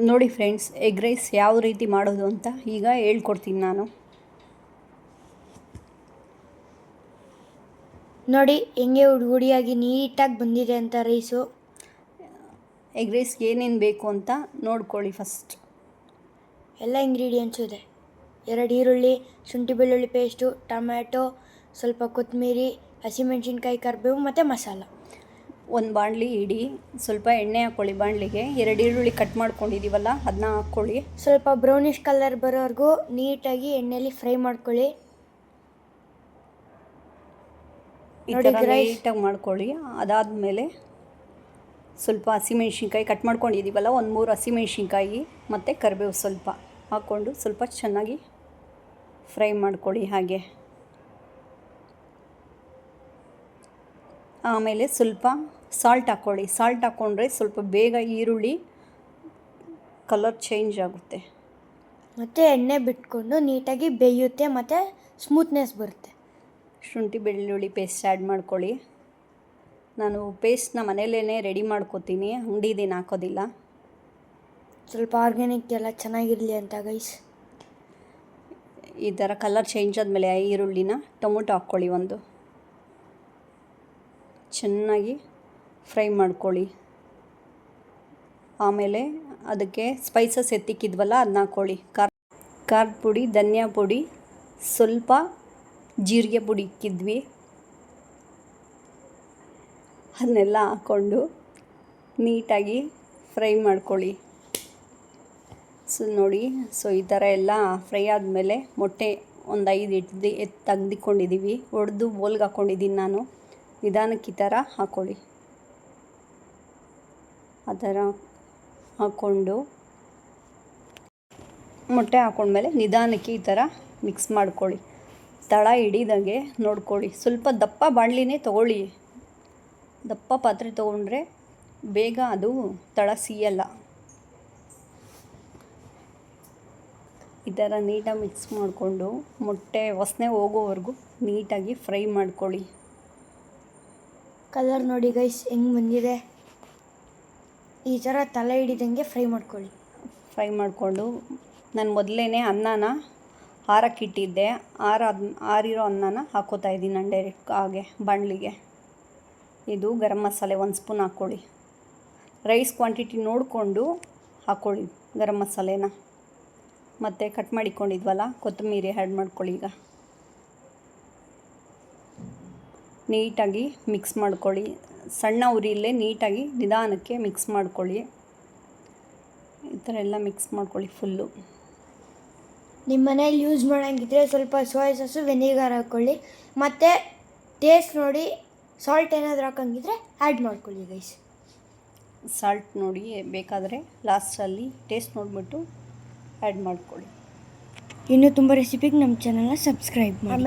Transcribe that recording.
ನೋಡಿ friends, egg rice ಯಾವ ರೀತಿ ಮಾಡೋದು ಅಂತ ಈಗ ಹೇಳ್ಕೊಡ್ತೀನಿ ನಾನು. ನೋಡಿ ಹೆಂಗೆ ಹುಡಿಯಾಗಿ ನೀಟಾಗಿ ಬಂದಿದೆ ಅಂತ ರೈಸು. ಎಗ್ ರೈಸ್ಗೆ ಏನೇನು ಬೇಕು ಅಂತ ನೋಡ್ಕೊಳ್ಳಿ ಫಸ್ಟ್. ಎಲ್ಲ ಇಂಗ್ರೀಡಿಯೆಂಟ್ಸು ಇದೆ. 2 ಈರುಳ್ಳಿ, ಶುಂಠಿ ಬೆಳ್ಳುಳ್ಳಿ ಪೇಸ್ಟು, ಟೊಮ್ಯಾಟೊ, ಸ್ವಲ್ಪ ಕೊತ್ತಂಬರಿ, ಹಸಿಮೆಣ್ಸಿನ್ಕಾಯಿ, ಕರಿಬೇವು ಮತ್ತು ಮಸಾಲ. ಒಂದು ಬಾಣಲಿ ಇಡಿ, ಸ್ವಲ್ಪ ಎಣ್ಣೆ ಹಾಕ್ಕೊಳ್ಳಿ ಬಾಣಲಿಗೆ. 2 ಈರುಳ್ಳಿ ಕಟ್ ಮಾಡ್ಕೊಂಡಿದ್ದೀವಲ್ಲ ಅದನ್ನ ಹಾಕ್ಕೊಳ್ಳಿ. ಸ್ವಲ್ಪ ಬ್ರೌನಿಷ್ ಕಲರ್ ಬರೋವರೆಗೂ ನೀಟಾಗಿ ಎಣ್ಣೆಯಲ್ಲಿ ಫ್ರೈ ಮಾಡ್ಕೊಳ್ಳಿ. ಈ ಥರ ನೀಟಾಗಿ ಮಾಡ್ಕೊಳ್ಳಿ. ಅದಾದಮೇಲೆ ಸ್ವಲ್ಪ ಹಸಿಮೆಣ್ಸಿನ್ಕಾಯಿ ಕಟ್ ಮಾಡ್ಕೊಂಡಿದ್ದೀವಲ್ಲ, 1-3 ಹಸಿಮೆಣ್ಸಿನ್ಕಾಯಿ ಮತ್ತು ಕರಿಬೇವು ಸ್ವಲ್ಪ ಹಾಕ್ಕೊಂಡು ಸ್ವಲ್ಪ ಚೆನ್ನಾಗಿ ಫ್ರೈ ಮಾಡ್ಕೊಳ್ಳಿ. ಹಾಗೆ ಆಮೇಲೆ ಸ್ವಲ್ಪ ಸಾಲ್ಟ್ ಹಾಕ್ಕೊಳ್ಳಿ. ಸಾಲ್ಟ್ ಹಾಕ್ಕೊಂಡ್ರೆ ಸ್ವಲ್ಪ ಬೇಗ ಈರುಳ್ಳಿ ಕಲರ್ ಚೇಂಜ್ ಆಗುತ್ತೆ ಮತ್ತು ಎಣ್ಣೆ ಬಿಟ್ಕೊಂಡು ನೀಟಾಗಿ ಬೇಯುತ್ತೆ ಮತ್ತು ಸ್ಮೂತ್ನೆಸ್ ಬರುತ್ತೆ. ಶುಂಠಿ ಬೆಳ್ಳುಳ್ಳಿ ಪೇಸ್ಟ್ ಆ್ಯಡ್ ಮಾಡ್ಕೊಳ್ಳಿ. ನಾನು ಪೇಸ್ಟ್ನ ಮನೆಯಲ್ಲೇ ರೆಡಿ ಮಾಡ್ಕೋತೀನಿ, ಅಂಗಡಿದೇನು ಹಾಕೋದಿಲ್ಲ. ಸ್ವಲ್ಪ ಆರ್ಗ್ಯಾನಿಕ್ ಎಲ್ಲ ಚೆನ್ನಾಗಿರಲಿ ಅಂತ ಗೈಸ್. ಈ ಥರ ಕಲರ್ ಚೇಂಜ್ ಆದಮೇಲೆ ಈರುಳ್ಳಿನ ಟೊಮೊಟೊ ಹಾಕ್ಕೊಳ್ಳಿ. ಒಂದು ಚೆನ್ನಾಗಿ ಫ್ರೈ ಮಾಡ್ಕೊಳ್ಳಿ. ಆಮೇಲೆ ಅದಕ್ಕೆ ಸ್ಪೈಸಸ್ ಎತ್ತಿಕ್ಕಿದ್ವಲ್ಲ ಅದನ್ನ ಹಾಕ್ಕೊಳ್ಳಿ. ಖಾರದ ಪುಡಿ, ಧನಿಯಾ ಪುಡಿ, ಸ್ವಲ್ಪ ಜೀರಿಗೆ ಪುಡಿ ಇಕ್ಕಿದ್ವಿ, ಅದನ್ನೆಲ್ಲ ಹಾಕ್ಕೊಂಡು ನೀಟಾಗಿ ಫ್ರೈ ಮಾಡ್ಕೊಳ್ಳಿ. ನೋಡಿ, ಈ ಥರ ಎಲ್ಲ ಫ್ರೈ ಆದಮೇಲೆ ಮೊಟ್ಟೆ ಒಂದು 5 ತೆಗ್ದಿಕೊಂಡಿದ್ದೀವಿ. ಒಡೆದು ಬೋಲ್ಗೆ ಹಾಕ್ಕೊಂಡಿದ್ದೀನಿ ನಾನು. ನಿಧಾನಕ್ಕೆ ಈ ಥರ ಹಾಕ್ಕೊಳ್ಳಿ. ಆ ಥರ ಹಾಕ್ಕೊಂಡು ಮೊಟ್ಟೆ ಹಾಕ್ಕೊಂಡ್ಮೇಲೆ ನಿಧಾನಕ್ಕೆ ಈ ಥರ ಮಿಕ್ಸ್ ಮಾಡ್ಕೊಳ್ಳಿ. ತಳ ಹಿಡಿದಂಗೆ ನೋಡ್ಕೊಳ್ಳಿ. ಸ್ವಲ್ಪ ದಪ್ಪ ಬಾಣಲಿನೇ ತೊಗೊಳ್ಳಿ. ದಪ್ಪ ಪಾತ್ರೆ ತೊಗೊಂಡ್ರೆ ಬೇಗ ಅದು ತಳ ಸಿಯಲ್ಲ. ಈ ಥರ ನೀಟಾಗಿ ಮಿಕ್ಸ್ ಮಾಡಿಕೊಂಡು ಮೊಟ್ಟೆ ವಾಸನೆ ಹೋಗೋವರೆಗೂ ನೀಟಾಗಿ ಫ್ರೈ ಮಾಡ್ಕೊಳ್ಳಿ. ಕಲರ್ ನೋಡಿ ಗೈಸ್ ಹೆಂಗೆ ಬಂದಿದೆ. ಈ ಥರ ತಲೆ ಹಿಡಿದಂಗೆ ಫ್ರೈ ಮಾಡ್ಕೊಳ್ಳಿ. ಫ್ರೈ ಮಾಡಿಕೊಂಡು ನಾನು ಮೊದಲೇ ಅನ್ನನ ಆರಕ್ಕಿಟ್ಟಿದ್ದೆ. ಆರಿರೋ ಅನ್ನನ ಹಾಕ್ಕೋತಾ ಇದ್ದೀನಿ ನಾನು ಡೈರೆಕ್ಟ್ ಹಾಗೆ ಬಾಣಲಿಗೆ. ಇದು ಗರಂ ಮಸಾಲೆ 1 ಸ್ಪೂನ್ ಹಾಕ್ಕೊಳ್ಳಿ. ರೈಸ್ ಕ್ವಾಂಟಿಟಿ ನೋಡಿಕೊಂಡು ಹಾಕ್ಕೊಳ್ಳಿ ಗರಂ ಮಸಾಲೆನ. ಮತ್ತು ಕಟ್ ಮಾಡಿಕೊಂಡಿದ್ವಲ್ಲ ಕೊತ್ತಂಬರಿ ಆ್ಯಡ್ ಮಾಡ್ಕೊಳ್ಳಿ. ಈಗ ನೀಟಾಗಿ ಮಿಕ್ಸ್ ಮಾಡ್ಕೊಳ್ಳಿ. ಸಣ್ಣ ಉರಿಯಲ್ಲೇ ನೀಟಾಗಿ ನಿಧಾನಕ್ಕೆ ಮಿಕ್ಸ್ ಮಾಡ್ಕೊಳ್ಳಿ. ಈ ಥರ ಎಲ್ಲ ಮಿಕ್ಸ್ ಮಾಡ್ಕೊಳ್ಳಿ ಫುಲ್ಲು. ನಿಮ್ಮ ಮನೇಲಿ ಯೂಸ್ ಮಾಡೋಂಗಿದ್ರೆ ಸ್ವಲ್ಪ ಸೋಯಾ ಸಾಸು, ವೆನಿಗರ್ ಹಾಕ್ಕೊಳ್ಳಿ. ಮತ್ತು ಟೇಸ್ಟ್ ನೋಡಿ ಸಾಲ್ಟ್ ಏನಾದರೂ ಹಾಕೋಂಗಿದ್ರೆ ಆ್ಯಡ್ ಮಾಡ್ಕೊಳ್ಳಿ ಗೈಸ್. ಸಾಲ್ಟ್ ನೋಡಿ ಬೇಕಾದರೆ ಲಾಸ್ಟಲ್ಲಿ ಟೇಸ್ಟ್ ನೋಡಿಬಿಟ್ಟು ಆ್ಯಡ್ ಮಾಡ್ಕೊಳ್ಳಿ. ಇನ್ನೂ ತುಂಬ ರೆಸಿಪಿಗೆ ನಮ್ಮ ಚಾನಲ್ನ ಸಬ್ಸ್ಕ್ರೈಬ್ ಮಾಡಿ.